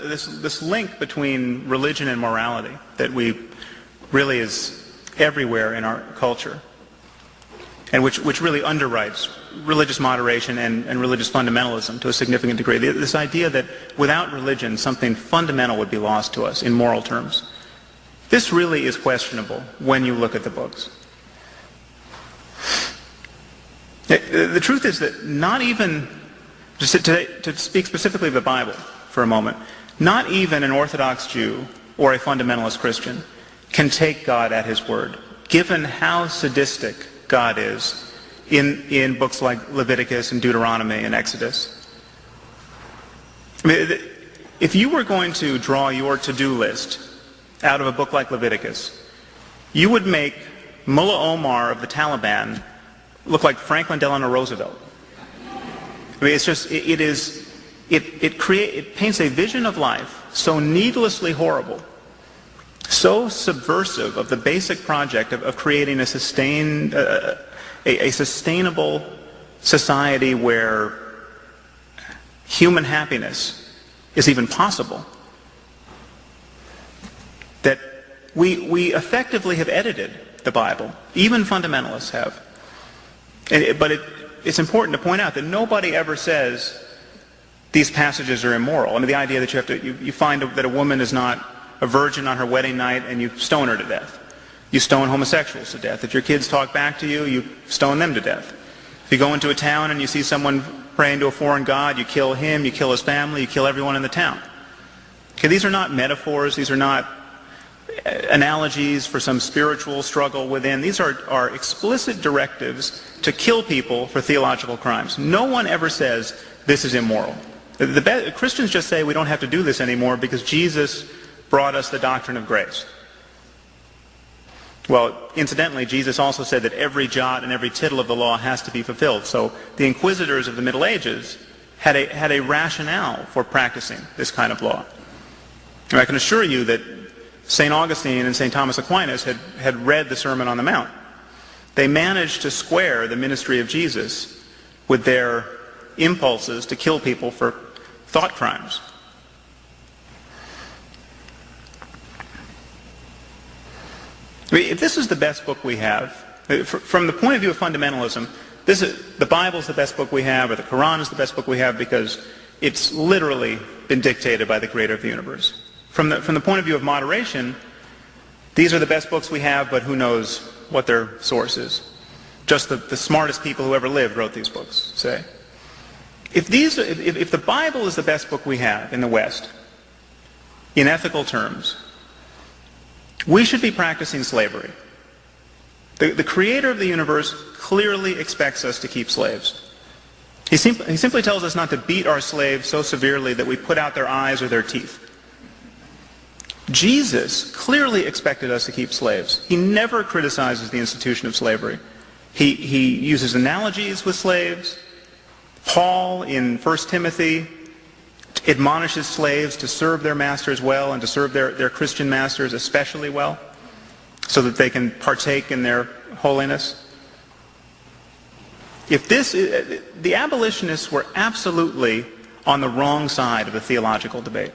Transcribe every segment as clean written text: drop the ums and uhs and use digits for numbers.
this link between religion and morality that really is everywhere in our culture, and which really underwrites religious moderation and religious fundamentalism to a significant degree. This idea that without religion, something fundamental would be lost to us in moral terms. This really is questionable when you look at the books. The truth is that not even, to speak specifically of the Bible for a moment, not even an Orthodox Jew or a fundamentalist Christian can take God at his word, given how sadistic God is in books like Leviticus and Deuteronomy and Exodus. I mean, if you were going to draw your to-do list out of a book like Leviticus, you would make Mullah Omar of the Taliban look like Franklin Delano Roosevelt. I mean, it's just, it paints a vision of life so needlessly horrible, so subversive of the basic project of creating a sustainable society where human happiness is even possible, that we effectively have edited the Bible. Even fundamentalists have. But it's important to point out that nobody ever says these passages are immoral. I mean, the idea that you find that a woman is not a virgin on her wedding night and you stone her to death. You stone homosexuals to death. If your kids talk back to you, you stone them to death. If you go into a town and you see someone praying to a foreign god, you kill him, you kill his family, you kill everyone in the town. Okay, these are not metaphors. These are not analogies for some spiritual struggle within. These are explicit directives to kill people for theological crimes. No one ever says this is immoral. Christians just say we don't have to do this anymore because Jesus brought us the doctrine of grace. Well, incidentally, Jesus also said that every jot and every tittle of the law has to be fulfilled. So the inquisitors of the Middle Ages had a rationale for practicing this kind of law. And I can assure you that St. Augustine and St. Thomas Aquinas had read the Sermon on the Mount. They managed to square the ministry of Jesus with their impulses to kill people for thought crimes. I mean, if this is the best book we have, from the point of view of fundamentalism, the Bible is the best book we have, or the Quran is the best book we have because it's literally been dictated by the creator of the universe. From the point of view of moderation, these are the best books we have, but who knows what their source is. Just the smartest people who ever lived wrote these books, say. If the Bible is the best book we have in the West, in ethical terms, we should be practicing slavery. The creator of the universe clearly expects us to keep slaves. He simply tells us not to beat our slaves so severely that we put out their eyes or their teeth. Jesus clearly expected us to keep slaves. He never criticizes the institution of slavery. He uses analogies with slaves. Paul in 1 Timothy admonishes slaves to serve their masters well and to serve their Christian masters especially well so that they can partake in their holiness. The abolitionists were absolutely on the wrong side of the theological debate.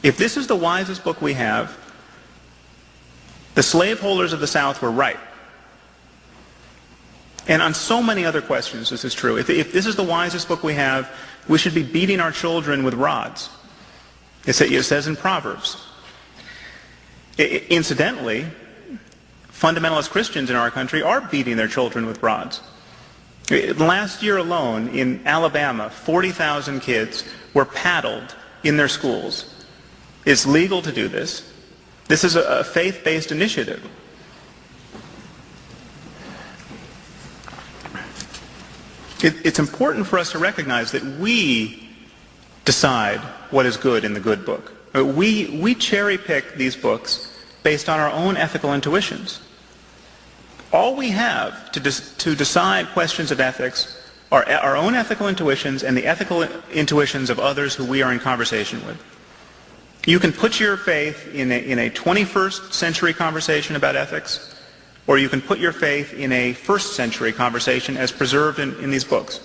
If this is the wisest book we have, the slaveholders of the South were right. And on so many other questions this is true. If this is the wisest book we have, we should be beating our children with rods. It says in Proverbs. Incidentally, fundamentalist Christians in our country are beating their children with rods. Last year alone in Alabama, 40,000 kids were paddled in their schools. It's legal to do this. This is a faith-based initiative. It's important for us to recognize that we decide what is good in the good book. We cherry-pick these books based on our own ethical intuitions. All we have to decide questions of ethics are our own ethical intuitions and the ethical intuitions of others who we are in conversation with. You can put your faith in a 21st century conversation about ethics, or you can put your faith in a first century conversation as preserved in these books.